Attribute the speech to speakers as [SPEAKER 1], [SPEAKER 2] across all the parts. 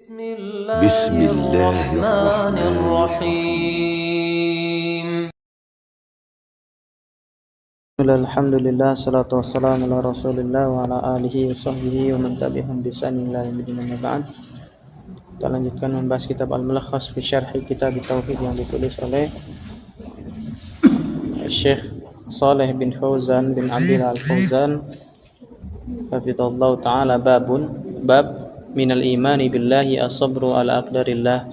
[SPEAKER 1] بسم الله الرحمن الرحيم.
[SPEAKER 2] الحمد لله الصلاة والسلام على رسول الله وعلى آله وصحبه ومن tabi'ahum bi ihsan ila yaumil din. Kita lanjutkan membahas kitab Al-Mulakhas fi Syarh Kitab Tauhid yang ditulis oleh Syekh Shalih bin Fauzan bin Abdullah Al-Fauzan hafizallahu taala. Bab minal imani billahi as-sabru ala aqdarillah.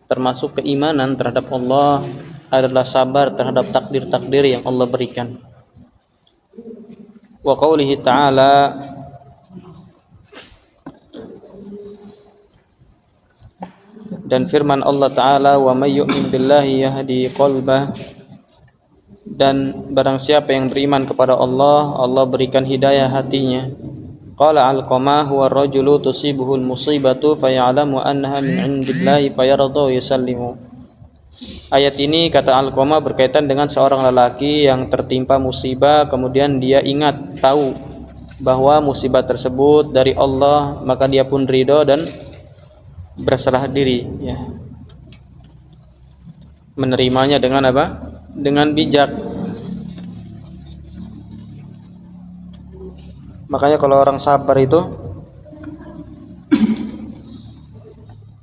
[SPEAKER 2] Termasuk keimanan terhadap Allah adalah sabar terhadap takdir-takdir yang Allah berikan. Wa qaulihi ta'ala, dan firman Allah Ta'ala, wa may yu'min billahi yahdi qalbah, dan barang siapa yang beriman kepada Allah, Allah berikan hidayah hatinya. Qala Alqamah huwa ar-rajulu tusibuhul musibatu faya'lamu annaha min 'indillahi fayarda yusallimu. Ayat ini, kata Alqamah, berkaitan dengan seorang lelaki yang tertimpa musibah, kemudian dia ingat, tahu bahwa musibah tersebut dari Allah, maka dia pun ridho dan berserah diri, ya, menerimanya dengan apa? Dengan bijak. Makanya kalau orang sabar itu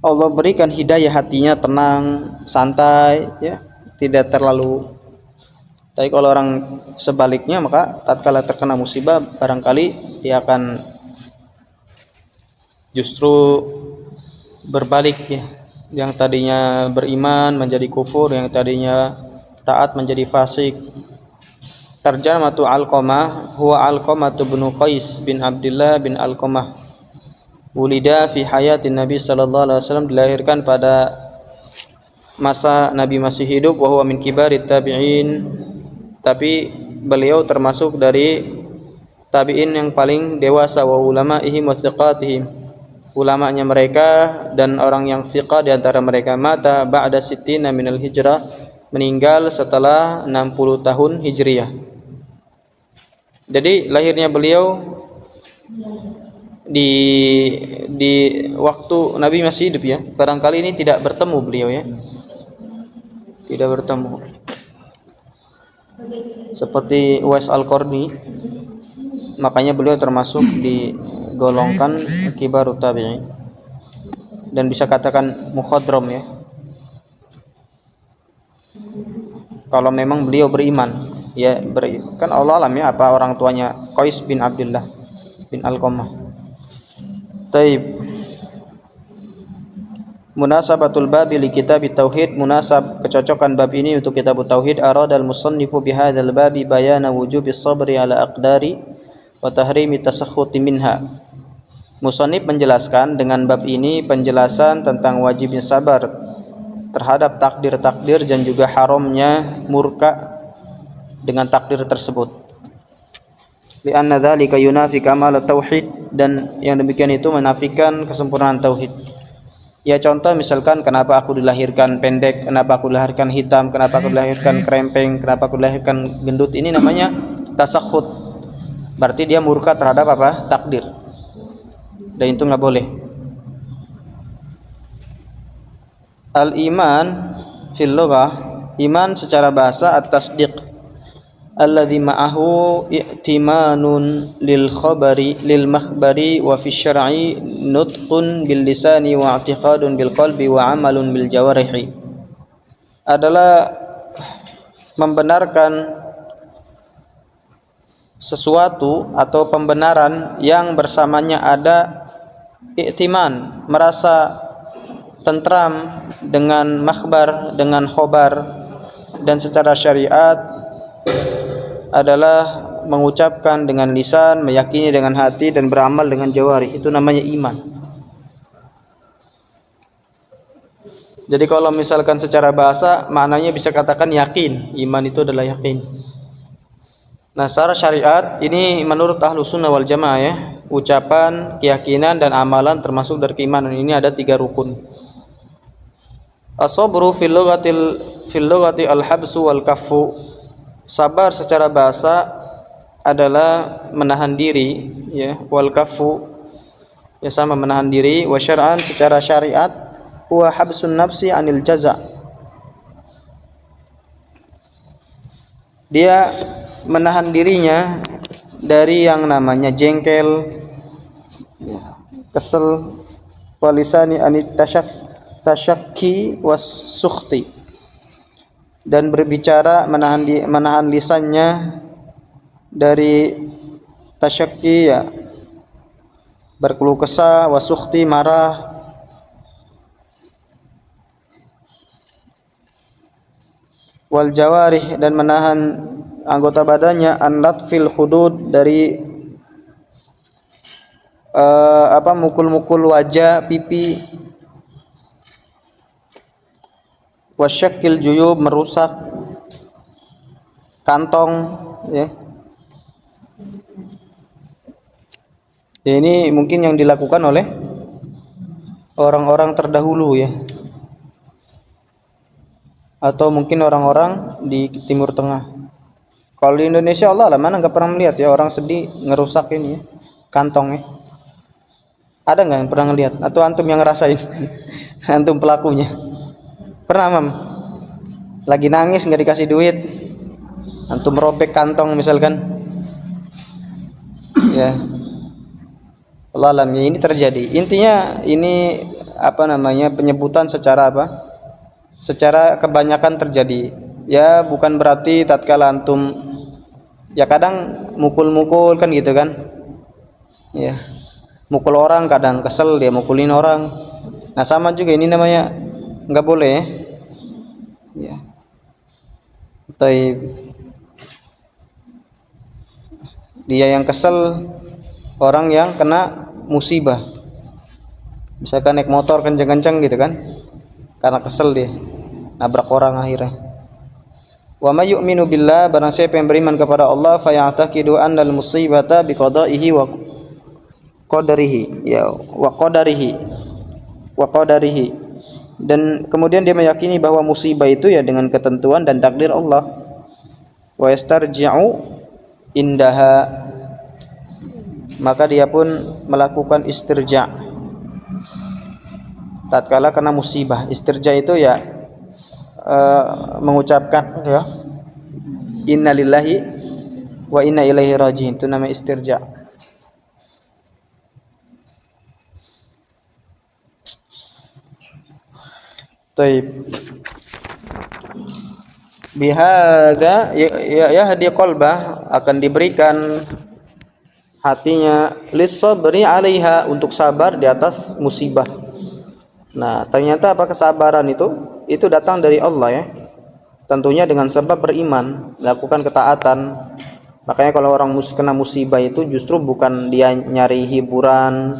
[SPEAKER 2] Allah berikan hidayah hatinya, tenang, santai, ya, tidak terlalu. Tapi kalau orang sebaliknya, maka tatkala terkena musibah barangkali dia akan justru berbalik, ya. Yang tadinya beriman menjadi kufur, yang tadinya taat menjadi fasik. Tarjamatu Alqamah huwa Alqamah bin Qais bin Abdullah bin Alqamah. Wulida fi hayatin Nabi sallallahu alaihi wasallam, dilahirkan pada masa Nabi masih hidup. Wa huwa min kibarit tabi'in, tapi beliau termasuk dari tabi'in yang paling dewasa. Wa ulama'ihim wa thiqatihim, ulamanya mereka dan orang yang thiqah di antara mereka. Mata ba'da sittina minal hijrah, meninggal setelah 60 tahun hijriyah. Jadi lahirnya beliau di waktu Nabi masih hidup, ya. Barangkali ini tidak bertemu beliau, ya. Tidak bertemu. Seperti Uwais Al-Qarni, makanya beliau termasuk digolongkan kibarut tabi'in dan bisa katakan mukhadram, ya, kalau memang beliau beriman, ya. Kan Allah alam, ya, apa orang tuanya Qais bin Abdullah bin Alqamah. Taib. Munasabatul babi li kitab tauhid, munasab kecocokan bab ini untuk kitab tauhid. Aradal musannifu bihadzal babi bayana wujubis sabri ala aqdari wa tahrimi tasakhuti minha. Musannif menjelaskan dengan bab ini penjelasan tentang wajibnya sabar terhadap takdir-takdir dan juga haramnya murka dengan takdir tersebut. Li'anna dzalika yunafi kamal tauhid, dan yang demikian itu menafikan kesempurnaan tauhid. Ya, contoh misalkan, kenapa aku dilahirkan pendek, kenapa aku dilahirkan hitam, kenapa aku dilahirkan krempeng, kenapa aku dilahirkan gendut, ini namanya tasakhut. Berarti dia murka terhadap apa? Takdir. Dan itu enggak boleh. Al-iman fil lughah, iman secara bahasa, at-tasdiq alladzi ma'ahu i'timanun lil khabari lil makhbari wa fi syar'i nutqun bil lisani wa i'tiqadun bil qalbi wa amalun bil jawarihi, adalah membenarkan sesuatu atau pembenaran yang bersamanya ada i'timan, merasa tentram dengan makhbar, dengan khobar, dan secara syariat adalah mengucapkan dengan lisan, meyakini dengan hati, dan beramal dengan jawari. Itu namanya iman. Jadi kalau misalkan secara bahasa, maknanya bisa katakan yakin. Iman itu adalah yakin. Nah, secara syariat ini menurut Ahlus Sunnah wal Jamaah, ya, ucapan, keyakinan, dan amalan termasuk dari keimanan. Ini ada 3 rukun. As-sabru fil lughati al-habsu wal kaffu. Sabar secara bahasa adalah menahan diri, ya, wal kaffu, ya sama menahan diri, wa syar'an secara syariat huwa habsun nafsi anil jaza, dia menahan dirinya dari yang namanya jengkel, kesel, walisani anit tasyakki was sukhti, dan berbicara menahan lisannya dari tasyakki, ya berkeluh kesah, wasukhti marah, wal jawarih dan menahan anggota badannya an latfil hudud dari mukul-mukul wajah, pipi, wasyakil juyub merusak kantong, ya. Ini mungkin yang dilakukan oleh orang-orang terdahulu, ya, atau mungkin orang-orang di Timur Tengah. Kalau di Indonesia Allah lah mana nggak pernah melihat ya orang sedih ngerusak ini, ya, kantong, ya. Ada nggak yang pernah ngelihat? Atau antum yang ngerasain? Antum pelakunya. Pernah, Mam? Lagi nangis nggak dikasih duit, antum merobek kantong misalkan, ya. Allah alam, ya, ini terjadi. Intinya ini penyebutan secara secara kebanyakan terjadi. Ya bukan berarti tatkala antum ya kadang mukul-mukul kan gitu kan, ya mukul orang, kadang kesel dia mukulin orang. Nah sama juga ini namanya nggak boleh, ya. Taib. Dia yang kesel, orang yang kena musibah, misalkan naik motor kenceng-kenceng gitu kan, karena kesel dia nabrak orang akhirnya. Wa may yu'minu billah, barang siapa yang beriman kepada Allah, fa ya'taqidu annal musibata biqada'ihi wa qadarihi, ya wa qadarihi, dan kemudian dia meyakini bahwa musibah itu ya dengan ketentuan dan takdir Allah. Wa yastarji'u indaha, maka dia pun melakukan istirja tatkala kena musibah. Istirja itu ya mengucapkan ya innalillahi wa inna ilaihi raji'un, itu namanya istirja. Taib. Bihadza yahdi qalbah, akan diberikan hatinya lis-sabri 'alaiha, untuk sabar di atas musibah. Nah, ternyata apa kesabaran itu datang dari Allah, ya. Tentunya dengan sebab beriman, melakukan ketaatan. Makanya kalau orang kena musibah itu justru bukan dia nyari hiburan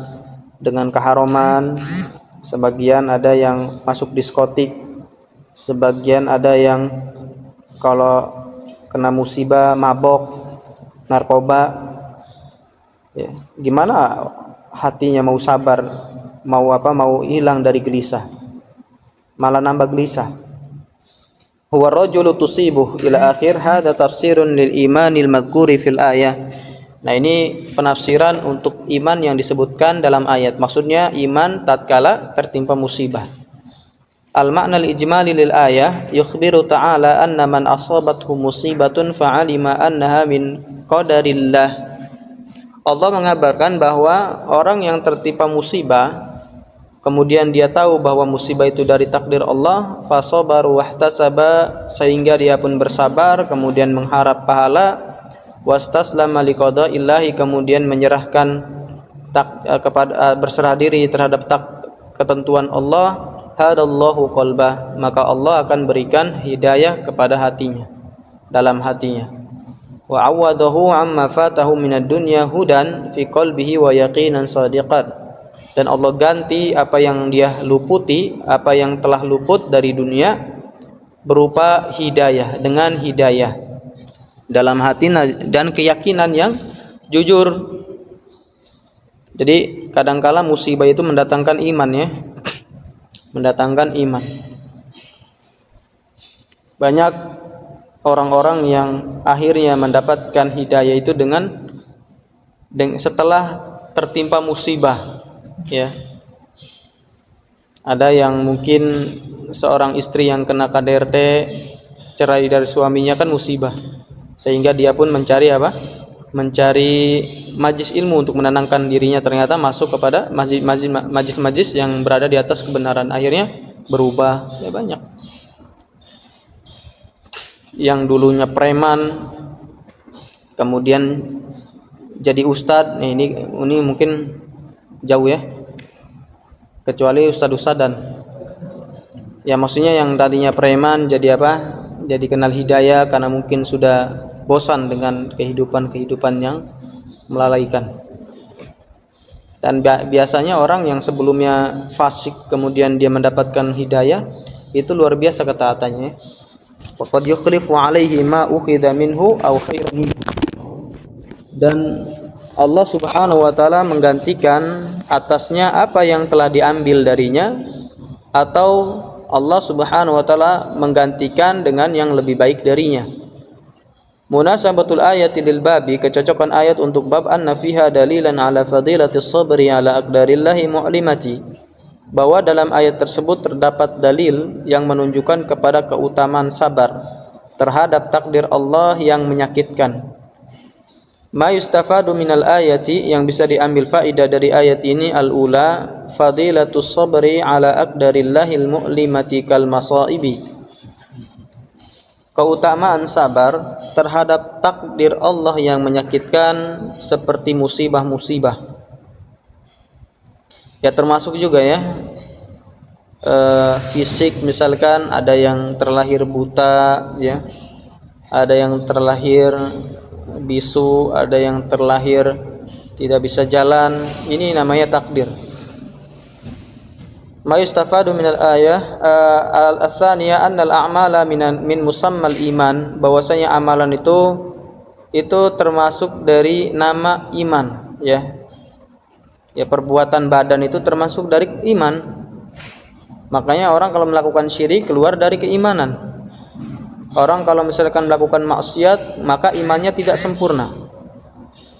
[SPEAKER 2] dengan keharuman. Sebagian ada yang masuk diskotik, sebagian ada yang kalau kena musibah mabok, narkoba. Ya, gimana hatinya mau sabar, mau hilang dari gelisah, malah nambah gelisah. Huwa rajulu tusibuh ila akhir, hadza tafsirun lil imanil madhkuri fil ayah. Nah, ini penafsiran untuk iman yang disebutkan dalam ayat. Maksudnya iman tatkala tertimpa musibah. Al makna al ijmali lil ayah yukhbiru ta'ala anna man asabathu musibatun fa'alima annaha min qadarillah. Allah mengabarkan bahwa orang yang tertimpa musibah kemudian dia tahu bahwa musibah itu dari takdir Allah, fasabaru wahtasaba, sehingga dia pun bersabar kemudian mengharap pahala, wastaslama liqada'illahi, kemudian menyerahkan berserah diri terhadap ketentuan Allah, hadallahu qalbah, maka Allah akan berikan hidayah kepada hatinya, dalam hatinya. Wa awadahu amma fatahu minad dunya hudan fi qalbihi wa yaqinan sadiqan, dan Allah ganti apa yang dia luputi, apa yang telah luput dari dunia berupa hidayah, dengan hidayah dalam hati dan keyakinan yang jujur. Jadi kadangkala musibah itu mendatangkan iman, ya, mendatangkan iman. Banyak orang-orang yang akhirnya mendapatkan hidayah itu dengan setelah tertimpa musibah. ya. Ada yang mungkin seorang istri yang kena KDRT, cerai dari suaminya kan musibah. Sehingga dia pun mencari apa? Mencari majlis ilmu untuk menenangkan dirinya, ternyata masuk kepada majlis yang berada di atas kebenaran. Akhirnya berubah, ya banyak. Yang dulunya preman kemudian jadi ustadz. Ini mungkin jauh ya. Kecuali ustadz-ustadan. Ya maksudnya yang tadinya preman jadi apa? Jadi kenal hidayah karena mungkin sudah bosan dengan kehidupan yang melalaikan. Dan biasanya orang yang sebelumnya fasik kemudian dia mendapatkan hidayah, itu luar biasa ketaatannya. Faqad yukhlifu alaihi ma ukhidha minhu aw khairan. Dan Allah Subhanahu wa taala menggantikan atasnya apa yang telah diambil darinya, atau Allah Subhanahu wa taala menggantikan dengan yang lebih baik darinya. Munasabatul ayati lil babi, kecocokan ayat untuk bab, anna fiha dalilan ala fadilatis sabri ala aqdarillahi mu'limati, bahwa dalam ayat tersebut terdapat dalil yang menunjukkan kepada keutamaan sabar terhadap takdir Allah yang menyakitkan. Ma yustafadu minal ayati, yang bisa diambil faedah dari ayat ini, al-ula fadilatus sabri ala aqdarillahil mu'limati kal masaibi, keutamaan sabar terhadap takdir Allah yang menyakitkan seperti musibah-musibah. Ya termasuk juga ya fisik, misalkan ada yang terlahir buta ya, ada yang terlahir bisu, ada yang terlahir tidak bisa jalan. Ini namanya takdir. Ma yustafadu minal ayah al-tsaniyah annal a'mala min musammal iman, bahwasanya amalan itu termasuk dari nama iman ya. Ya perbuatan badan itu termasuk dari iman. Makanya orang kalau melakukan syirik keluar dari keimanan. Orang kalau misalkan melakukan maksiat maka imannya tidak sempurna.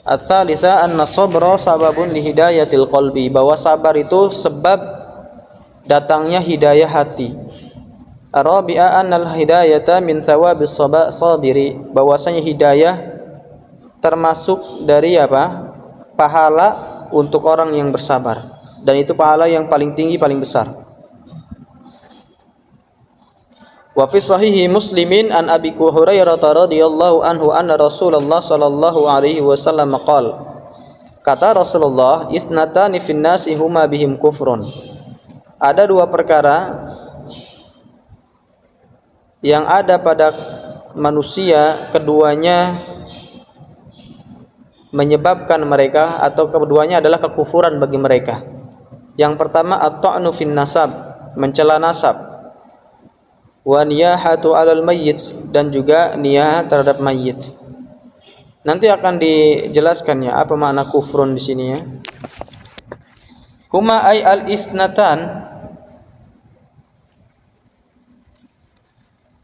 [SPEAKER 2] Ats-tsalitsah anna sabra sababun li hidayatil qalbi, bahwa sabar itu sebab datangnya hidayah hati. Ar-rabi'ah annal hidayata min thawabis sabiri, bahwasanya hidayah termasuk dari apa? Pahala untuk orang yang bersabar, dan itu pahala yang paling tinggi, paling besar. Wa fi sahihi Muslimin an Abi Hurairah radhiyallahu anhu anna Rasulullah sallallahu alaihi wasallam qala, kata Rasulullah, isnatani fin nasi huma bihim kufrun, ada dua perkara yang ada pada manusia, keduanya menyebabkan mereka, atau keduanya adalah kekufuran bagi mereka. Yang pertama at-ta'nu fin nasab, mencela nasab, wa niyahatu 'alal mayyit, dan juga niyah terhadap mayit. Nanti akan dijelaskan ya apa makna kufrun di sini ya. Huma ay al-isnatan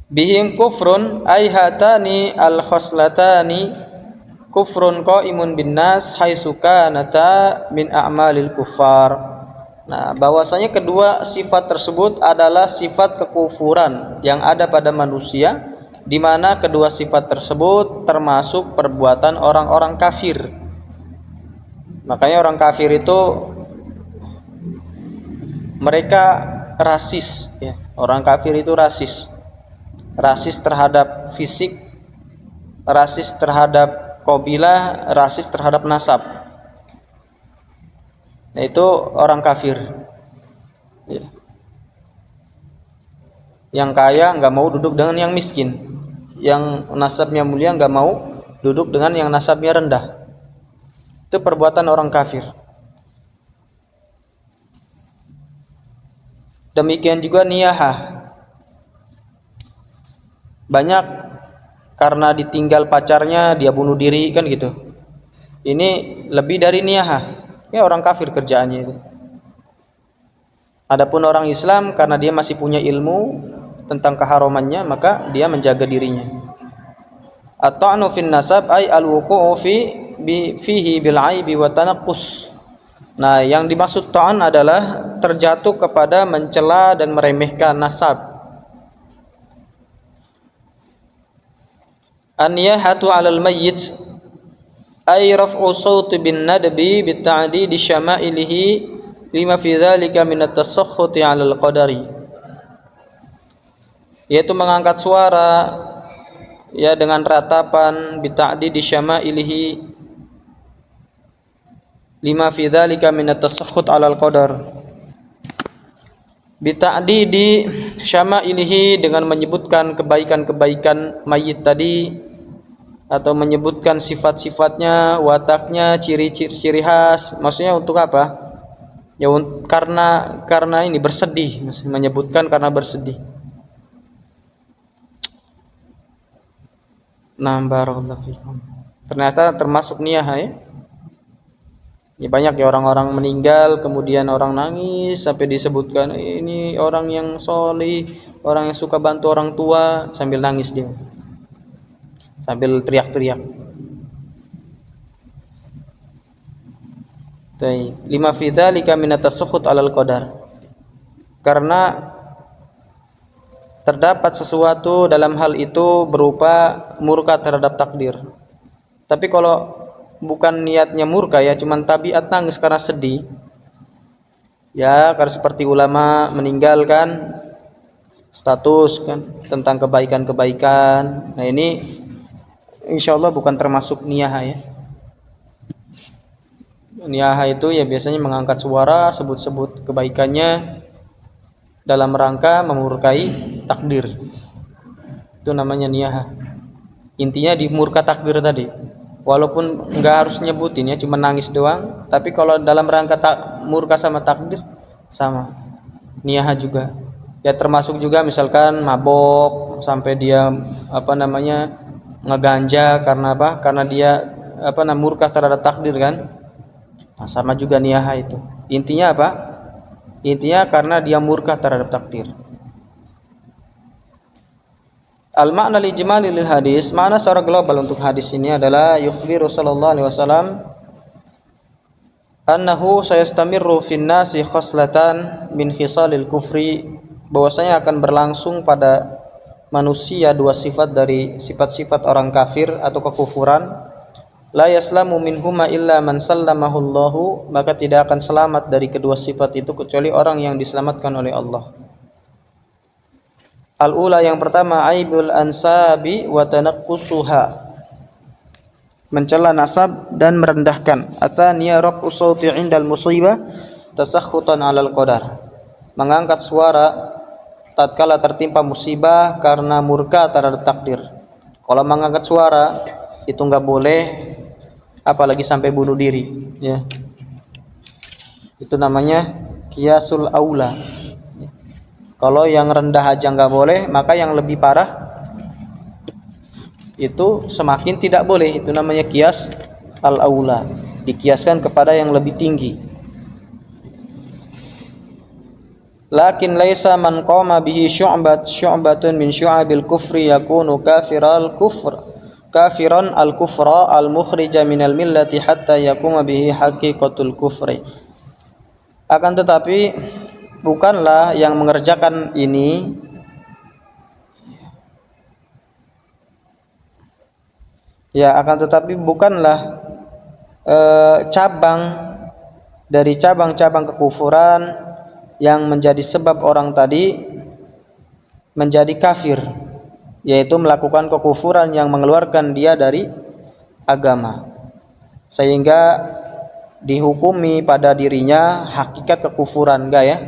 [SPEAKER 2] bihim kufrun ay hatani al-khoslatani kufrun qaimun bin nas haitsu kanata min a'malil kuffar. Nah, bahwasanya kedua sifat tersebut adalah sifat kekufuran yang ada pada manusia, di mana kedua sifat tersebut termasuk perbuatan orang-orang kafir. Makanya orang kafir itu mereka rasis ya. Orang kafir itu rasis. Rasis terhadap fisik, rasis terhadap kabilah, rasis terhadap nasab. Nah, itu orang kafir ya. Yang kaya nggak mau duduk dengan yang miskin, yang nasabnya mulia nggak mau duduk dengan yang nasabnya rendah. Itu perbuatan orang kafir. Demikian juga niyahah, banyak karena ditinggal pacarnya dia bunuh diri kan gitu. Ini lebih dari niyahah. Ya orang kafir kerjaannya itu. Adapun orang Islam karena dia masih punya ilmu tentang keharamannya, maka dia menjaga dirinya. At-ta'nu fin nasab ay al-wuqu'u fihi bil aibi wa tanaqqus. Nah, yang dimaksud ta'an adalah terjatuh kepada mencela dan meremehkan nasab. An-niyahatu 'alal mayyit ay raf'u sawti bin nadbi bi ta'didi syama'ilihi lima fi dzalika min at-tasakhuti 'alal qadari. Yaitu mengangkat suara ya dengan ratapan bi ta'didi syama'ilihi lima fi dzalika min at-tasakhut 'alal qadar. Bi ta'didi syama'ilihi dengan menyebutkan kebaikan-kebaikan mayit tadi, atau menyebutkan sifat-sifatnya, wataknya, ciri-ciri khas. Maksudnya untuk apa? Ya karena ini bersedih, menyebutkan karena bersedih. Nah, barakallahu fikum. Ternyata termasuk niyah ya. Ya banyak ya orang-orang meninggal kemudian orang nangis sampai disebutkan ini orang yang sholih, orang yang suka bantu orang tua, sambil nangis dia. Sambil teriak-teriak. Lima fi dzalika min at-tasakhut 'alal qadar. Karena terdapat sesuatu dalam hal itu berupa murka terhadap takdir. Tapi kalau bukan niatnya murka ya, cuman tabiat nangis karena sedih. Ya, karena seperti ulama meninggalkan status kan tentang kebaikan-kebaikan. Nah, ini insyaallah bukan termasuk niyah ya. Niyah itu ya biasanya mengangkat suara, sebut-sebut kebaikannya dalam rangka memurkai takdir. Itu namanya niyah. Intinya di murka takdir tadi. Walaupun enggak harus nyebutin ya, cuma nangis doang, tapi kalau dalam rangka murka sama takdir sama. Niyah juga. Ya termasuk juga misalkan mabok sampai dia ngeganja karena apa? Karena dia murka terhadap takdir kan? Nah, sama juga niyah itu. Intinya apa? Intinya karena dia murka terhadap takdir. Al-makna ijmali lil hadis, makna secara global untuk hadis ini adalah yukhbiru sallallahu alaihi wasallam annahu sayastamirru fin nasi khoslatan min khisalil kufri, bahwasanya akan berlangsung pada manusia dua sifat dari sifat-sifat orang kafir atau kekufuran. La yaslamu minhuma illa man sallamahu Allahu, maka tidak akan selamat dari kedua sifat itu kecuali orang yang diselamatkan oleh Allah. Al-ula, yang pertama, aibul ansabi wa tanaqqusuha, mencela nasab dan merendahkan. Atsaniya raf'u sauti 'indal musibah tasakhutan 'alal qadar, mengangkat suara tatkala tertimpa musibah karena murka terhadap takdir. Kalau mengangkat suara itu enggak boleh, apalagi sampai bunuh diri ya. Itu namanya qiyasul aula. Kalau yang rendah aja enggak boleh, maka yang lebih parah itu semakin tidak boleh. Itu namanya qiyas al aula, dikiaskan kepada yang lebih tinggi. Lakin laisa man qama bihi syu'batun min syu'abil kufri yakunu kafiran al kufra al mukhrija minal millati hatta yakuma bihi haqiqatul kufri. Akan tetapi bukanlah yang mengerjakan ini bukanlah cabang dari cabang-cabang kekufuran yang menjadi sebab orang tadi menjadi kafir, yaitu melakukan kekufuran yang mengeluarkan dia dari agama sehingga dihukumi pada dirinya hakikat kekufuran, enggak ya?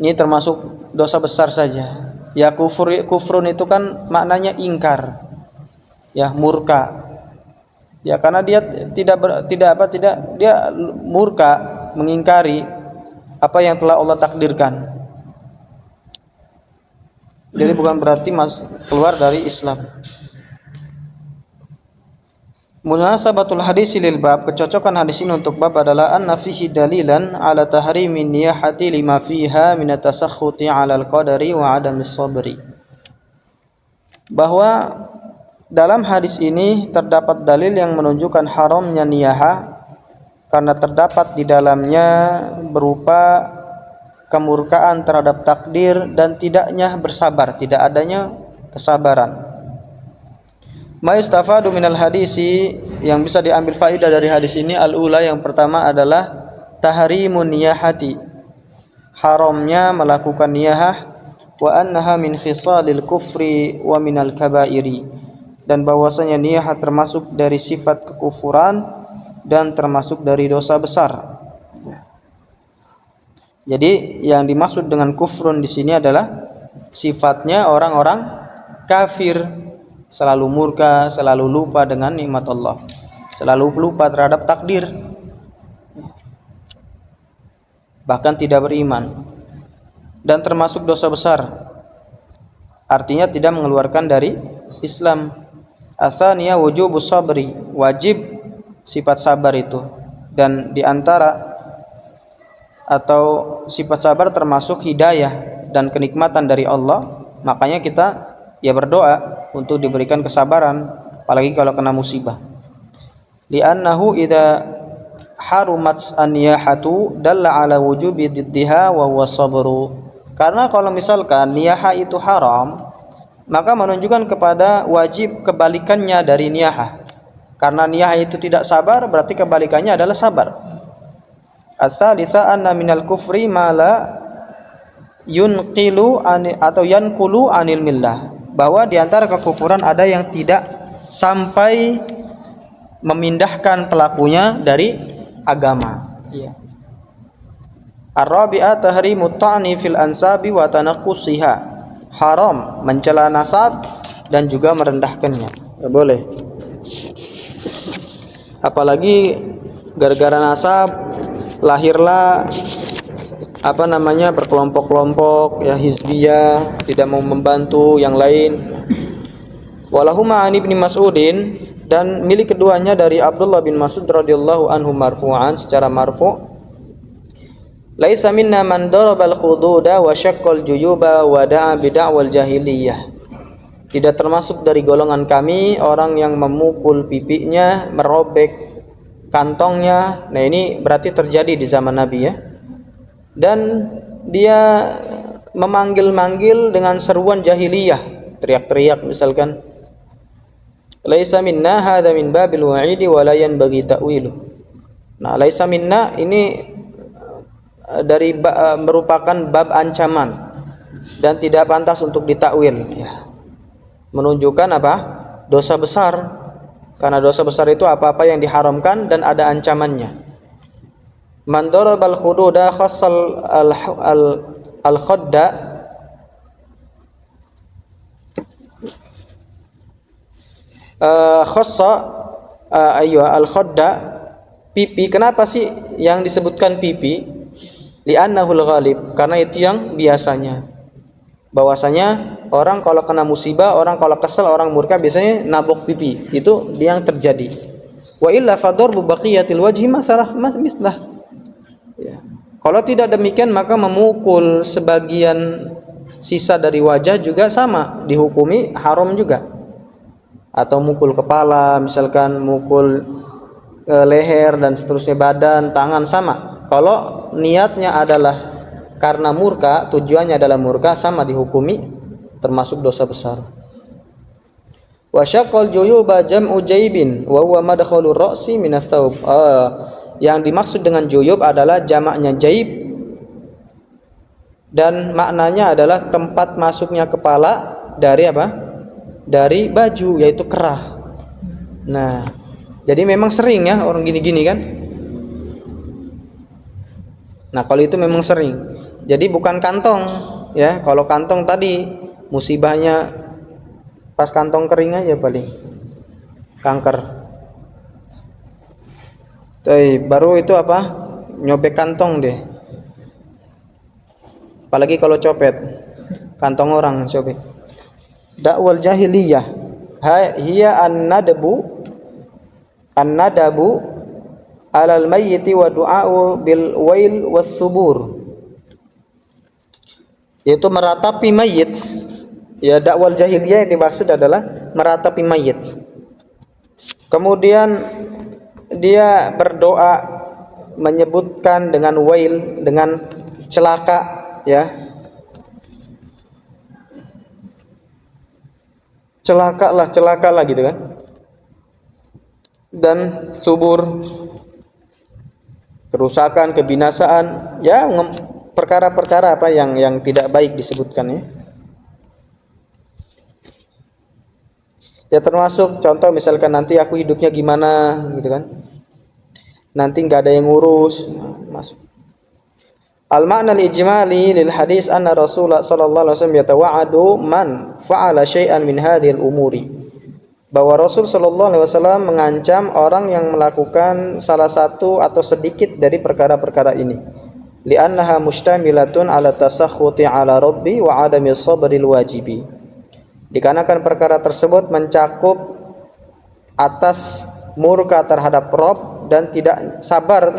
[SPEAKER 2] Ini termasuk dosa besar saja. Ya kufrun itu kan maknanya ingkar. Ya murka. Ya karena dia tidak dia murka, mengingkari apa yang telah Allah takdirkan. Jadi bukan berarti keluar dari Islam. Munasabatul hadis lil bab, kecocokan hadis ini untuk bab adalah anna fihi dalilan ala tahrimin niyahati lima fiha min at-tasakhuti 'ala al-qadari wa 'adamis sabri. Bahwa dalam hadis ini terdapat dalil yang menunjukkan haramnya niyahah karena terdapat di dalamnya berupa kemurkaan terhadap takdir dan tidaknya bersabar, tidak adanya kesabaran. Ma yustafadu minal hadisi, yang bisa diambil faedah dari hadis ini, al-ula, yang pertama adalah tahrimun niyahati, haramnya melakukan niyahah, wa annaha min khisalil kufri wa minal kabairi, dan bahwasanya niyahah termasuk dari sifat kekufuran dan termasuk dari dosa besar. Jadi yang dimaksud dengan kufrun di sini adalah sifatnya orang-orang kafir, selalu murka, selalu lupa dengan nikmat Allah, selalu lupa terhadap takdir, bahkan tidak beriman, dan termasuk dosa besar, artinya tidak mengeluarkan dari Islam. Atsaniyah wujubus sabri, wajib sifat sabar itu, dan diantara atau sifat sabar termasuk hidayah dan kenikmatan dari Allah. Makanya kita berdoa untuk diberikan kesabaran, apalagi kalau kena musibah. Li'annahu idza harumat an-niyahatu dalla ala wujubi diddiha wa huwa sabru. Karena kalau misalkan niyahah itu haram, maka menunjukkan kepada wajib kebalikannya dari niyahah. Karena niyahah itu tidak sabar, berarti kebalikannya adalah sabar. As-salisa anna minal kufri ma la yunqilu atau yankulu anil millah, bahwa di antara kekufuran ada yang tidak sampai memindahkan pelakunya dari agama. Ar-rabi'ah tahrimut ta'ni fil ansabi wa tanaqqusiha, haram mencela nasab dan juga merendahkannya. Tidak boleh. Apalagi gara-gara nasab lahirlah berkelompok-kelompok hizbiyah, tidak mau membantu yang lain. Walahuma an ibni Mas'udin, dan milik keduanya dari Abdullah bin Mas'ud radhiyallahu anhu marfu'an, secara marfu', laisa minna man darabal khududa wa syaqqal juyuba wa da'a bid'awal jahiliyah. Tidak termasuk dari golongan kami orang yang memukul pipinya, merobek kantongnya. Nah, ini berarti terjadi di zaman Nabi ya. Dan dia memanggil-manggil dengan seruan jahiliyah, teriak-teriak misalkan. Laisa minna hadza min babil wa'idi wa la yanbaghi ta'wilu. Nah, laisa minna ini dari merupakan bab ancaman dan tidak pantas untuk ditakwil ya. Menunjukkan apa? Dosa besar. Karena dosa besar itu apa-apa yang diharamkan dan ada ancamannya. Man darabal khududa khassal al-khadda khassa al-khadda, pipi. Kenapa sih yang disebutkan pipi? Li'annahul ghalib, karena itu yang biasanya. Bahwasanya orang kalau kena musibah, orang kalau kesel, orang murka biasanya nabok pipi. Itu yang terjadi. Wa illa fadarbu baqiyatil wajhi masalah mislah. Ya. Kalau tidak demikian maka memukul sebagian sisa dari wajah juga sama, dihukumi haram juga. Atau mukul kepala, misalkan mukul leher dan seterusnya, badan, tangan, sama. Kalau niatnya adalah karena murka, tujuannya adalah murka, sama dihukumi termasuk dosa besar. Wa syaqqal juyuba jam'u jaybin wa huwa madkhalur ra'si minas thawb. Yang dimaksud dengan juyub adalah jamaknya jaib, dan maknanya adalah tempat masuknya kepala dari apa? Dari baju, yaitu kerah. Nah, jadi memang sering ya orang gini-gini kan. Nah, kalau itu memang sering. Jadi bukan kantong ya. Kalau kantong tadi musibahnya pas kantong kering aja paling kanker. Baru itu apa? Nyobek kantong deh. Apalagi kalau copet kantong orang copet. Dakwal jahiliyah hiya an-nadabu alal mayyiti wa du'a'u bil wail was subur, yaitu meratapi mayit. Ya, dakwal jahiliyah yang dimaksud adalah meratapi mayit. Kemudian dia berdoa menyebutkan dengan wail, dengan celaka, ya. Celakalah gitu kan. Dan subur, kerusakan, kebinasaan, ya, perkara-perkara apa yang tidak baik disebutkan, ya. Ya termasuk contoh misalkan nanti aku hidupnya gimana gitu kan. Nanti nggak ada yang ngurus, masuk. Al-ma'na al-ijmali lil hadis anna Rasulullah sallallahu alaihi wasallam yatawa'adu man fa'ala syai'an min hadhil umuri. Bahwa Rasul sallallahu alaihi wasallam mengancam orang yang melakukan salah satu atau sedikit dari perkara-perkara ini. Li'annaha mustamilatun ala tasakhuti ala rabbi wa adami sabril wajibi. Dikarenakan perkara tersebut mencakup atas murka terhadap Rabb dan tidak sabar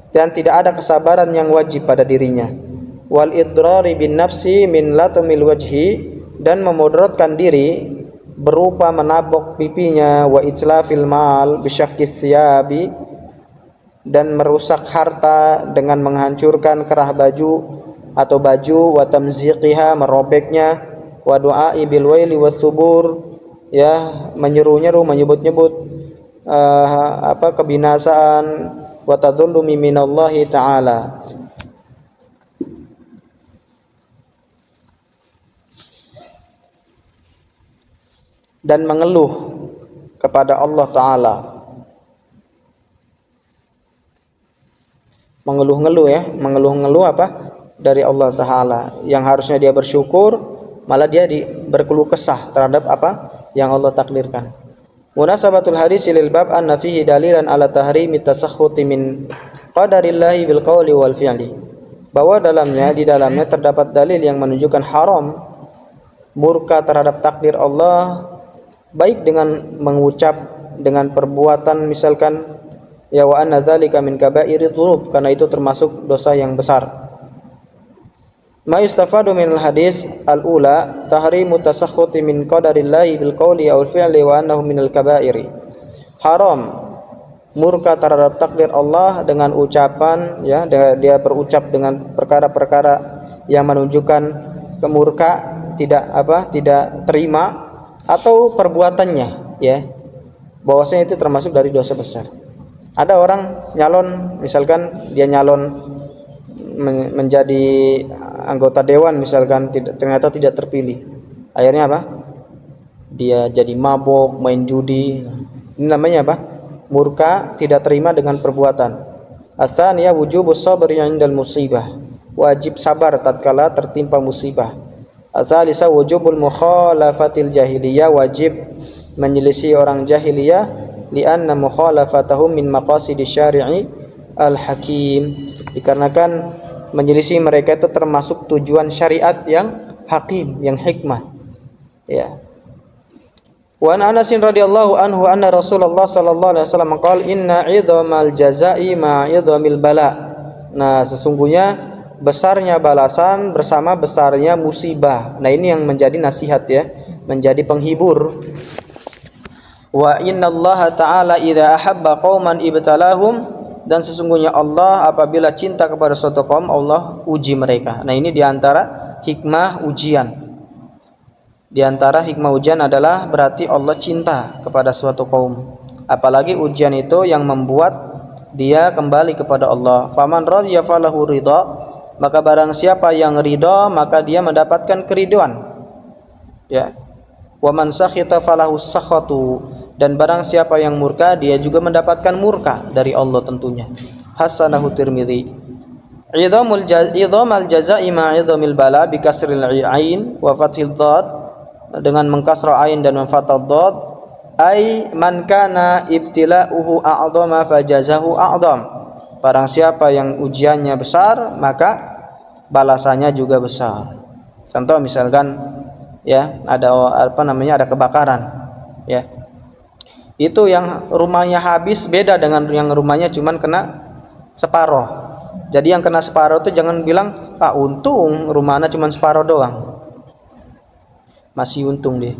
[SPEAKER 2] dan tidak ada kesabaran yang wajib pada dirinya. Wal idrari bin nafsi min latumil wajhi, dan memudaratkan diri berupa menabok pipinya, wa itlafil mal bisyaqqis thiyabi, dan merusak harta dengan menghancurkan kerah baju atau baju, wa tamziqiha, merobeknya, wa du'ai bil waili watsubur, ya, menyeru-nyeru, menyebut-nyebut kebinasaan, wa tadzullumi minallahi ta'ala, dan mengeluh kepada Allah Ta'ala. Mengeluh-ngeluh, ya, mengeluh-ngeluh apa? Dari Allah Ta'ala. Yang harusnya dia bersyukur, malah dia berkeluh kesah terhadap apa yang Allah takdirkan. Munasabatul hadis lil bab anna fihi dalilan ala tahrimi tasakhuti min qadarillahi bil qawli wal fi'li. Bahwa di dalamnya terdapat dalil yang menunjukkan haram murka terhadap takdir Allah, baik dengan mengucap, dengan perbuatan, misalkan, ya, wa anna dzalika min kaba'iri dzunub, karena itu termasuk dosa yang besar. Ma yustafadu minal hadis al-ula tahrimu tasakhuti min qadarillahi bil qawli aw fi'li wa annahu minal kaba'iri. Haram murka terhadap takdir Allah dengan ucapan, ya, dia berucap dengan perkara-perkara yang menunjukkan kemurka, tidak terima, atau perbuatannya, ya, bahwasanya itu termasuk dari dosa besar. Ada orang nyalon, misalkan dia nyalon menjadi anggota dewan, misalkan ternyata tidak terpilih. Akhirnya apa? Dia jadi mabok, main judi. Ini namanya apa? Murka, tidak terima dengan perbuatan. Ats-tsaniyah wujubus sabri 'indal musibah. Wajib sabar tatkala tertimpa musibah. Ats-tsalisah wujubul mukhalafatil jahiliyah. Wajib menyelisih orang jahiliyah, li'anna mukhalafatahum min maqasidisy syari'i al-hakim. Dikarenakan menyelisih mereka itu termasuk tujuan syariat yang hakim, yang hikmah, ya. Wa an Anas radhiyallahu anhu anna Rasulullah sallallahu alaihi wasallam qala inna 'idhamal jazaa'i ma 'idhamil bala. Nah, sesungguhnya besarnya balasan bersama besarnya musibah. Nah, ini yang menjadi nasihat, ya, menjadi penghibur. Wa innallaha ta'ala idza ahabba qauman ibtalahum, dan sesungguhnya Allah apabila cinta kepada suatu kaum, Allah uji mereka. Nah, ini diantara hikmah ujian. Diantara hikmah ujian adalah berarti Allah cinta kepada suatu kaum. Apalagi ujian itu yang membuat dia kembali kepada Allah. Faman radiya falahu ridha, maka barang siapa yang ridha maka dia mendapatkan keriduan, ya. Wa man sakhita falahu sakhatu, dan barang siapa yang murka dia juga mendapatkan murka dari Allah tentunya. Hasanahu Tirmidzi. Idhamul jazaa'i ma 'idhamil bala bi kasril 'ain wa fathil dhad, dengan mengkasrah ain dan memfathah dhad, ai man kana ibtila'uhu a'dhama fajazahu a'dham. Barang siapa yang ujiannya besar maka balasannya juga besar. Contoh misalkan, ya, ada ada kebakaran, ya. Itu yang rumahnya habis beda dengan yang rumahnya cuman kena separoh. Jadi yang kena separoh itu jangan bilang, untung rumahnya cuman separoh doang, masih untung dia.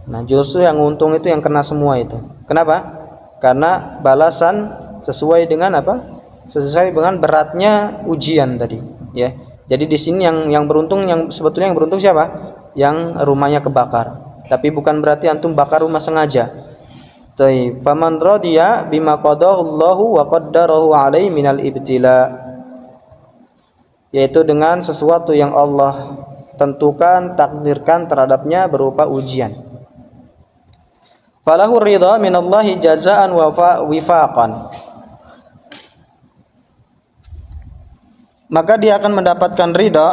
[SPEAKER 2] Nah, justru yang untung itu yang kena semua itu. Kenapa? Karena balasan sesuai dengan apa? sesuai dengan beratnya ujian tadi, ya. Jadi di sini yang beruntung, yang sebetulnya yang beruntung siapa? Yang rumahnya kebakar. Tapi bukan berarti antum bakar rumah sengaja. Taib. Faman radiya bima qadahu Allahu wa qaddarahu alaihi minal ibtila, yaitu dengan sesuatu yang Allah tentukan, takdirkan terhadapnya berupa ujian. Falahu ridha minallahi jazaan wa wifaqan, maka dia akan mendapatkan ridha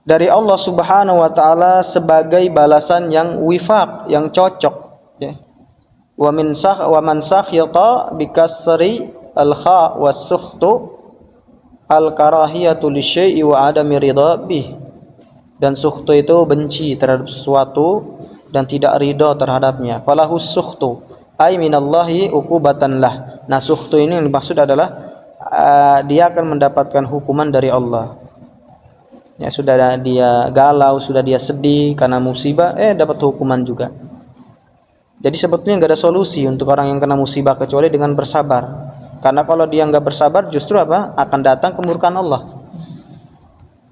[SPEAKER 2] dari Allah Subhanahu wa taala sebagai balasan yang wifaq, yang cocok, ya. Wa man sakhita bi kasri al kha was sukhtu al karahiyatu lisyai'i wa adami ridha bih. Dan sukhtu itu benci terhadap sesuatu dan tidak ridha terhadapnya. Falahu sukhtu ay minallahi uqubatan lah. Nah, sukhtu ini yang dimaksud adalah dia akan mendapatkan hukuman dari Allah. Ya, sudah dia galau, sudah dia sedih karena musibah, dapat hukuman juga. Jadi sebetulnya nggak ada solusi untuk orang yang kena musibah kecuali dengan bersabar. Karena kalau dia nggak bersabar, justru apa? Akan datang kemurkaan Allah.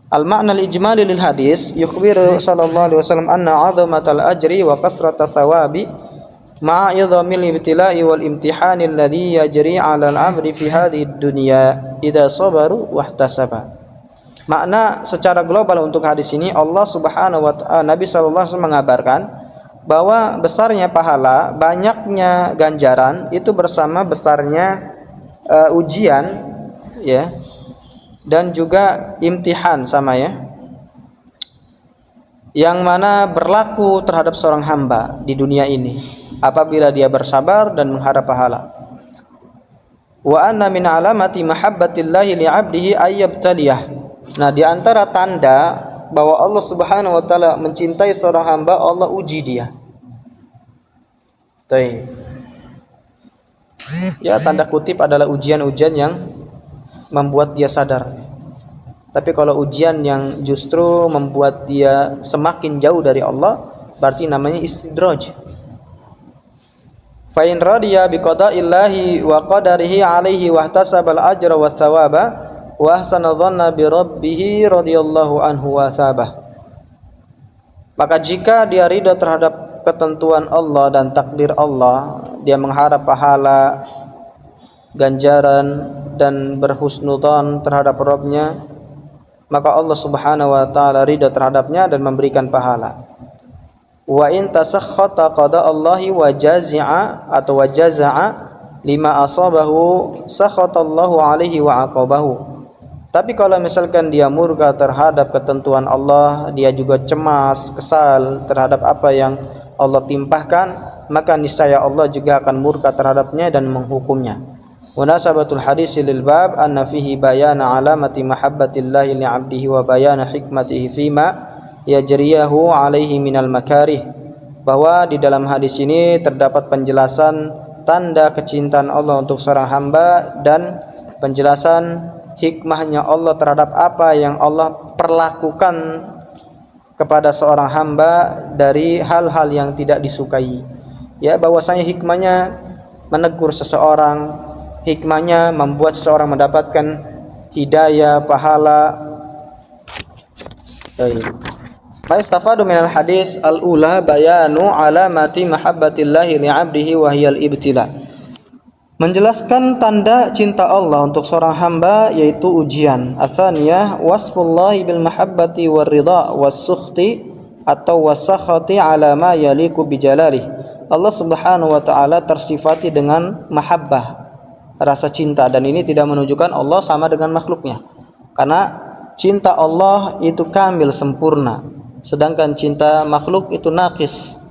[SPEAKER 2] Al-ma'na al-ijmali lil hadis yukhbiru sallallahu alaihi wasallam anna 'azamatal ajri wa kasrata thawabi ma'a idhamil ibtila'i wal imtihani alladhi yajri 'ala al-'abdi fi hadhihi ad-dunya idza sabaru wahtasaba. Makna secara global untuk hadis ini, Allah Subhanahu wa ta'ala, Nabi sallallahu alaihi wasallam mengabarkan bahwa besarnya pahala, banyaknya ganjaran itu bersama besarnya ujian, ya, dan juga imtihan, sama, ya, yang mana berlaku terhadap seorang hamba di dunia ini apabila dia bersabar dan mengharap pahala. Wa anna min alamati mahabbatillahi li'abdihi ayyabtaliyah. Nah, di antara tanda bahwa Allah Subhanahu wa taala mencintai seorang hamba, Allah uji dia. Ya, tanda kutip adalah ujian-ujian yang membuat dia sadar. Tapi kalau ujian yang justru membuat dia semakin jauh dari Allah, berarti namanya istidraj. Fa in radiya bi qada'illahi wa qadarihi alaihi wahtasaba al-ajra was thawaba wa ahsana dhanna bi rabbih radhiyallahu anhu wa sabah. Maka jika dia ridha terhadap ketentuan Allah dan takdir Allah, dia mengharap pahala, ganjaran, dan berhusnudzon terhadap Rabb-nya, maka Allah Subhanahu wa taala ridha terhadapnya dan memberikan pahala. Wa in tasakhkhata qada Allahi wa jazi'a atau wa jaza'a lima asabahu sakhatallahu alaihi wa aqabahu. Tapi kalau misalkan dia murka terhadap ketentuan Allah, dia juga cemas, kesal terhadap apa yang Allah timpahkan, maka niscaya Allah juga akan murka terhadapnya dan menghukumnya. Munasabatul hadis lil bab anna fihi bayana alamati mahabbatillahi li 'abdihi wa bayana hikmatihi fima yajriyahu 'alaihi minal makarih. Bahwa di dalam hadis ini terdapat penjelasan tanda kecintaan Allah untuk seorang hamba dan penjelasan hikmahnya Allah terhadap apa yang Allah perlakukan kepada seorang hamba dari hal-hal yang tidak disukai. Ya, bahwasanya hikmahnya menegur seseorang, hikmahnya membuat seseorang mendapatkan hidayah, pahala. Baik. Istafadu minal hadis al-ula bayanu alamati mahabbatillahi li'abdihi wa hiyal ibtila. Menjelaskan tanda cinta Allah untuk seorang hamba, yaitu ujian. Atsaniyah wasfullahi bil mahabbati war ridha was sukhti atau wasakhati ala ma yaliqu bi jalalih. Allah Subhanahu wa taala tersifati dengan mahabbah, rasa cinta, dan ini tidak menunjukkan Allah sama dengan makhluknya. Karena cinta Allah itu kamil, sempurna, sedangkan cinta makhluk itu naqis.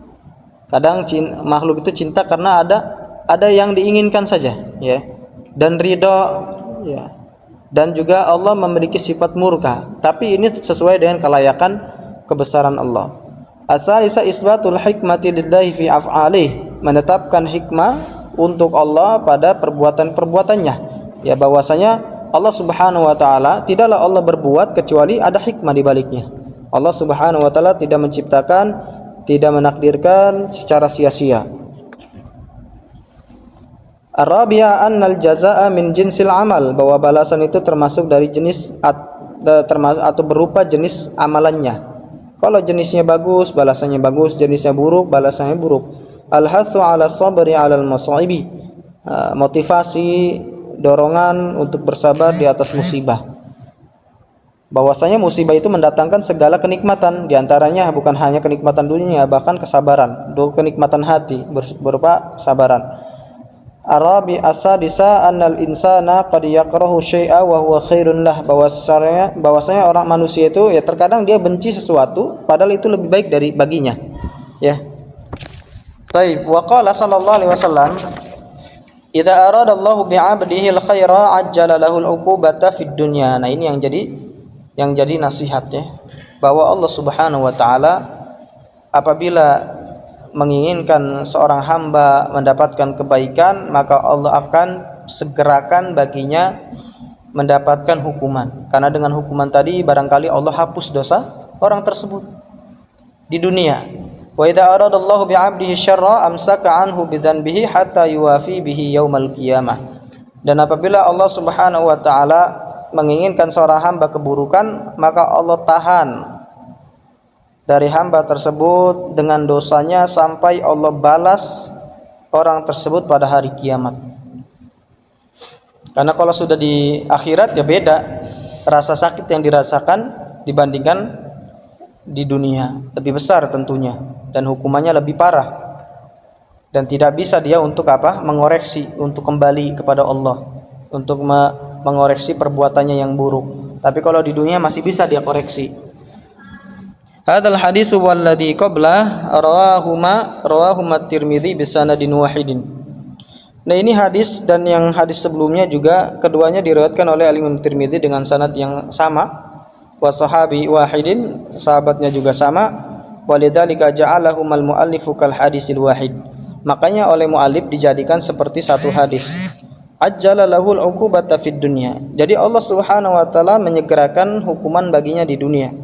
[SPEAKER 2] Kadang makhluk itu cinta karena ada yang diinginkan saja, ya, dan ridha, ya, dan juga Allah memiliki sifat murka, tapi ini sesuai dengan kelayakan kebesaran Allah. Asalisa isbatul hikmati lillahi fi af'alih, menetapkan hikmah untuk Allah pada perbuatan-perbuatannya, ya, bahwasanya Allah Subhanahu wa taala tidaklah Allah berbuat kecuali ada hikmah di baliknya. Allah Subhanahu wa taala tidak menciptakan, tidak menakdirkan secara sia-sia. Ar-rabi'a annal jazaa'a min jinsil amal, bahwa balasan itu termasuk dari jenis atau berupa jenis amalannya. Kalau jenisnya bagus, balasannya bagus; jenisnya buruk, balasannya buruk. Al-hatsu 'ala sabri 'alal masaibi, motivasi, dorongan untuk bersabar di atas musibah. Bahwasanya musibah itu mendatangkan segala kenikmatan, diantaranya bukan hanya kenikmatan dunia, bahkan kesabaran, kenikmatan hati berupa kesabaran. Arabi asadisa annal insana qad yakrahu syai'a wa huwa khairun lah, bahwasanya orang manusia itu ya terkadang dia benci sesuatu padahal itu lebih baik dari baginya, ya. Taib, wa qala sallallahu alaihi wasallam, idza arada Allahu bi'abdihi al-khaira ajjala lahu al-uqubata fid dunya. Nah, ini yang jadi nasihat, ya, bahwa Allah Subhanahu wa taala apabila menginginkan seorang hamba mendapatkan kebaikan, maka Allah akan segerakan baginya mendapatkan hukuman. Karena dengan hukuman tadi barangkali Allah hapus dosa orang tersebut di dunia. Wa idza aradallahu bi'abdihi syarra amsaka anhu bidzanbihi hatta yuwafi bihi yaumal qiyamah. Dan apabila Allah Subhanahu wa taala menginginkan seorang hamba keburukan, maka Allah tahan dari hamba tersebut dengan dosanya sampai Allah balas orang tersebut pada hari kiamat. Karena kalau sudah di akhirat ya beda rasa sakit yang dirasakan dibandingkan di dunia, lebih besar tentunya dan hukumannya lebih parah, dan tidak bisa dia untuk mengoreksi, untuk kembali kepada Allah, untuk mengoreksi perbuatannya yang buruk. Tapi kalau di dunia masih bisa dia koreksi. Hadzal hadisu walladzi qabla rawahuma at-Tirmidzi bisanadin wahidin. Nah, ini hadis dan yang hadis sebelumnya juga keduanya diriwayatkan oleh Imam Tirmidzi dengan sanad yang sama, wa sahabi wahidin, sahabatnya juga sama, walidzalika ja'alahumal muallifu kal hadisil wahid. Makanya oleh muallif dijadikan seperti satu hadis. Ajjala lahul uqubata fid dunya. Jadi Allah Subhanahu wa taala menyegerakan hukuman baginya di dunia.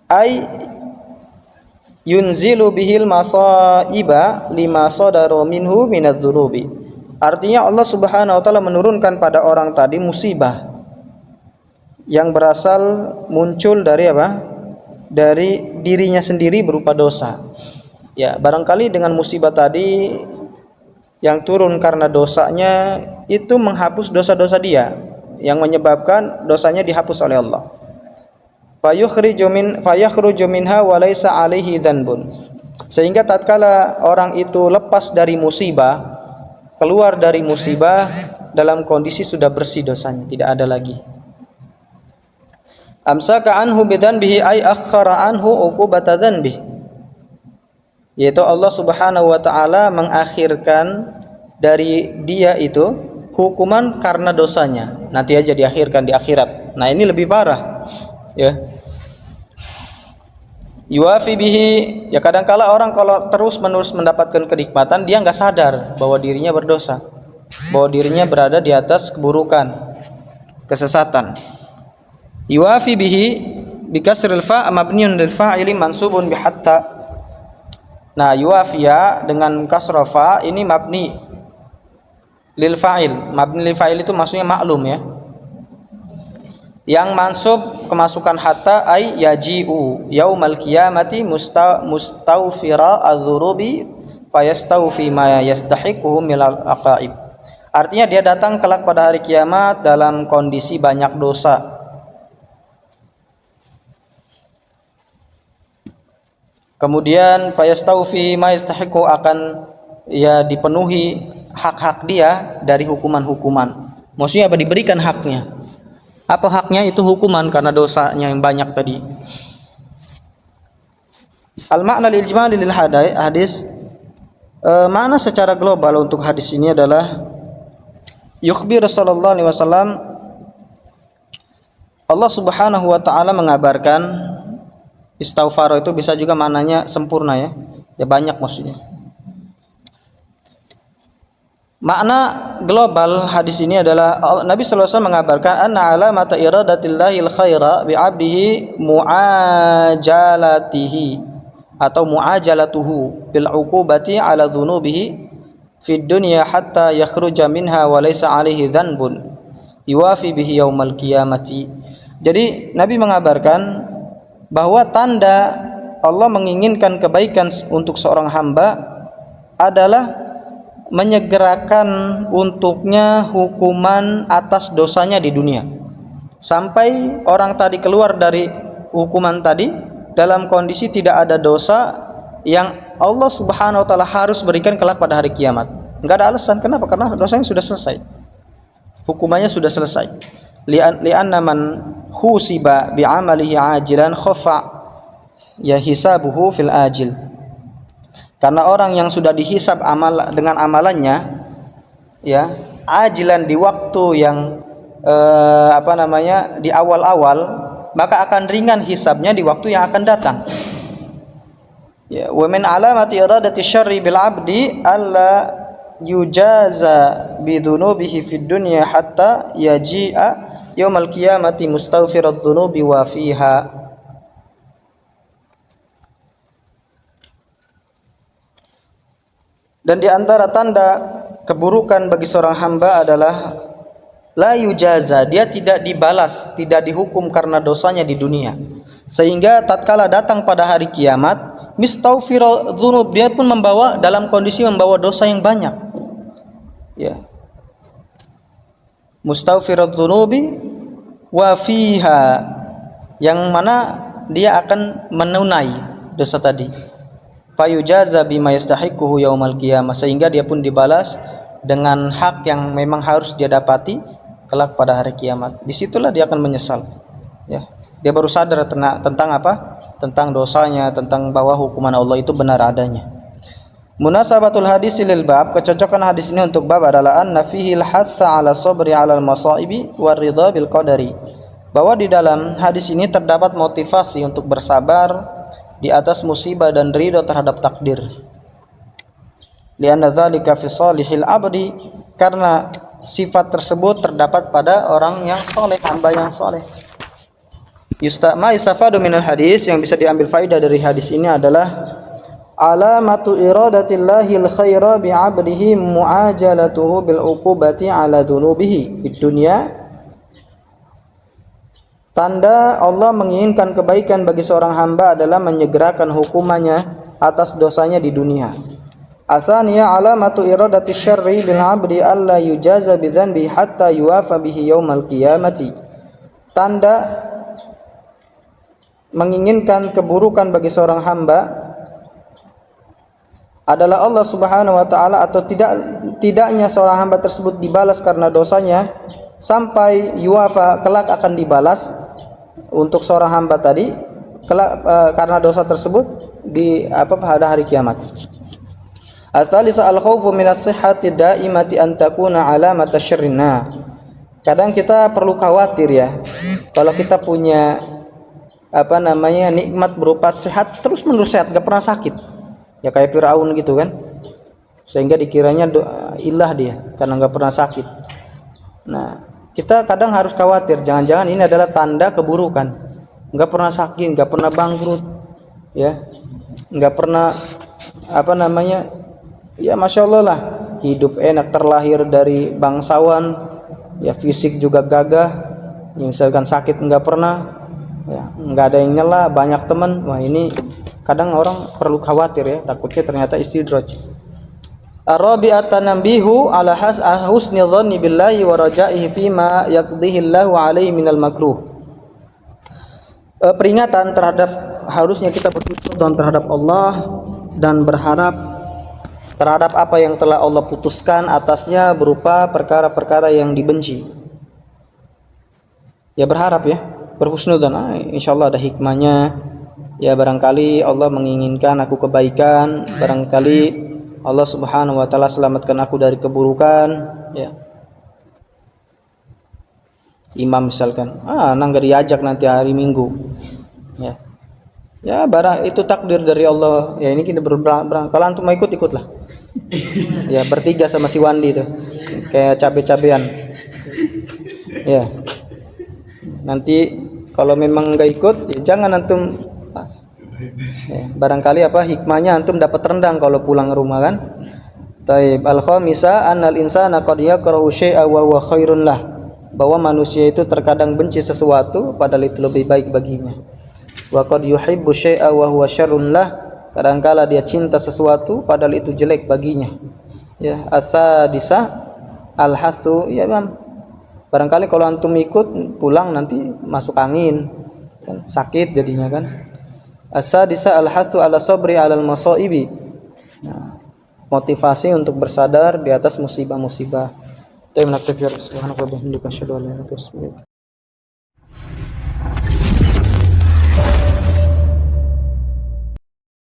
[SPEAKER 2] Ai yunzilu bihil masaiba lima sadaru minhu minadz-dzunubi. Artinya Allah Subhanahu wa taala menurunkan pada orang tadi musibah yang berasal muncul dari dari dirinya sendiri berupa dosa. Ya, barangkali dengan musibah tadi yang turun karena dosanya itu menghapus dosa-dosa dia, yang menyebabkan dosanya dihapus oleh Allah. Fayakhruju minha wa laisa alaihi dzanbun. Sehingga tatkala orang itu lepas dari musibah, keluar dari musibah dalam kondisi sudah bersih dosanya, tidak ada lagi. Amsaka anhu bidzanbihi ay akhara anhu uqubata dzanbihi. Yaitu Allah Subhanahu wa taala mengakhirkan dari dia itu hukuman karena dosanya. Nanti aja diakhirkan di akhirat. Nah, ini lebih parah. Ya. Yuwafi bihi, ya kadangkala orang kalau terus-menerus mendapatkan kenikmatan dia enggak sadar bahwa dirinya berdosa, bahwa dirinya berada di atas keburukan, kesesatan. Yuwafi bihi bikasril fa mabniun lil fa'ili mansubun bi hatta. Nah, yuwafiya dengan kasra fa ini mabni lil fa'il. Mabni lil fa'il itu maksudnya maklum, ya. Yang mansub kemasukan hatta ay yaji'u yaumal qiyamati mustawfira adz-dzurubi fayastawfi ma yastahiquhu minal aqaib. Artinya dia datang kelak pada hari kiamat dalam kondisi banyak dosa. Kemudian fayastawfi ma yastahiqu, akan ya dipenuhi hak-hak dia dari hukuman-hukuman. Maksudnya apa? Diberikan haknya. Apa haknya? Itu hukuman karena dosanya yang banyak tadi. Al-makna al-ijmali lil hadis, makna secara global untuk hadis ini adalah yukhbir sallallahu alaihi wasallam, Allah Subhanahu wa taala mengabarkan. Istaghfar itu bisa juga maknanya sempurna, ya. Ya banyak maksudnya. Makna global hadis ini adalah Nabi sallallahu alaihi wasallam mengabarkan anna alamata iradatillahi al-khaira bi 'abdihi mu'ajalatihi atau mu'ajalatuhu bil 'uqubati 'ala dzunubihi fid dunya hatta yakhruja minha wa laysa alaihi dhanbun yuwafi bihi yaumal qiyamati. Jadi Nabi mengabarkan bahwa tanda Allah menginginkan kebaikan untuk seorang hamba adalah menyegerakan untuknya hukuman atas dosanya di dunia, sampai orang tadi keluar dari hukuman tadi dalam kondisi tidak ada dosa yang Allah Subhanahu wa taala harus berikan kelak pada hari kiamat. Enggak ada alasan. Kenapa? Karena dosanya sudah selesai. Hukumannya sudah selesai. Li'anna man husiba bi'amalihi ajilan khafa ya hisabuhu fil ajil. Karena orang yang sudah dihisab dengan amalannya ya ajilan di waktu yang di awal-awal, maka akan ringan hisabnya di waktu yang akan datang. Ya, wa min alamati iradati syarri bil 'abdi alla yujaza bi dhunubihi fid dunya hatta yaji'a yaumal qiyamati mustaghfirad dhunubi wa fiha. Dan di antara tanda keburukan bagi seorang hamba adalah la yujaza, dia tidak dibalas, tidak dihukum karena dosanya di dunia, sehingga tatkala datang pada hari kiamat mistaghfirul dzunub, dia pun dalam kondisi membawa dosa yang banyak. Ya. Mustaghfirul dzunubi wa fiha, yang mana dia akan menunai dosa tadi. Fayujaza bima yastahiquhu yaumal qiyamah, sehingga dia pun dibalas dengan hak yang memang harus dia dapati kelak pada hari kiamat. Disitulah dia akan menyesal. Ya, dia baru sadar tentang apa? Tentang dosanya, tentang bahwa hukuman Allah itu benar adanya. Munasabatul hadis lil bab, kecocokan hadis ini untuk bab adalah anna fihi al-hassa 'ala sabri 'ala al-masaibi war ridha bil qadari. Bahwa di dalam hadis ini terdapat motivasi untuk bersabar di atas musibah dan ridha terhadap takdir. Lianna dzalika fi salihil abdi, karena sifat tersebut terdapat pada orang yang soleh, hamba yang soleh. Yustafadu minal hadis, yang bisa diambil faedah dari hadis ini adalah alamatu iradatillahi al-khaira bi 'abdihi mu'ajalatuhu bil 'uqubati 'ala dhunubihi fid dunya. Tanda Allah menginginkan kebaikan bagi seorang hamba adalah menyegerakan hukumannya atas dosanya di dunia. Asaniya alamatu iradati syarri bil 'abdi alla yujaza bi dzanbi hatta yuwafa bihi yaumal qiyamati. Tanda menginginkan keburukan bagi seorang hamba adalah Allah Subhanahu wa taala, atau tidaknya seorang hamba tersebut dibalas karena dosanya sampai yuwafa, kelak akan dibalas untuk seorang hamba tadi kelak karena dosa tersebut pada hari kiamat. As-salisa al-khawfu minas sihhati daimati an takuna alamata syarrina. Kadang kita perlu khawatir ya, kalau kita punya nikmat berupa sehat, terus menerus sehat, gak pernah sakit. Ya kayak Firaun gitu kan. Sehingga dikiranya ilah dia karena gak pernah sakit. Nah, kita kadang harus khawatir, jangan-jangan ini adalah tanda keburukan. Gak pernah sakit, gak pernah bangkrut, ya, gak pernah ya masya Allah lah, hidup enak, terlahir dari bangsawan, ya fisik juga gagah, misalkan sakit nggak pernah, ya nggak ada yang nyela, banyak teman. Wah, ini kadang orang perlu khawatir ya, takutnya ternyata istidraj. Arabi'atan nambihu ala husni dhanni billahi wa raja'ihi fima yaqdihi Allahu alaihi minal makruh. Peringatan terhadap harusnya kita berhusnuzon terhadap Allah dan berharap terhadap apa yang telah Allah putuskan atasnya berupa perkara-perkara yang dibenci. Ya berharap ya, berhusnudzon, insyaallah ada hikmahnya. Ya barangkali Allah menginginkan aku kebaikan, barangkali Allah Subhanahu wa taala selamatkan aku dari keburukan, ya. Imam misalkan, nggak diajak nanti hari Minggu. Ya. Ya barang itu takdir dari Allah. Ya ini kita berang. Kalau antum mau ikutlah. Ya bertiga sama si Wandi tuh. Kayak cabe-cabean. Ya. Nanti kalau memang nggak ikut, ya jangan antum. Ya, barangkali hikmahnya antum dapat rendang kalau pulang ke rumah kan. Taib al-khamisa annal insana qad yakrahu syai'a wa huwa khairun lah, bahwa manusia itu terkadang benci sesuatu padahal itu lebih baik baginya. Wa qad yuhibbu syai'a wa huwa syarrun lah, kadangkala dia cinta sesuatu padahal itu jelek baginya. Ya, asadisa al-hasu, ya Imam. Barangkali kalau antum ikut pulang nanti masuk angin kan, sakit jadinya kan. Asadisa al-hasu ala sabri alal masaibi. Nah, motivasi untuk bersadar di atas musibah-musibah. Subhanaka wa bihamdika asyhadu an la ilaha illa anta astaghfiruka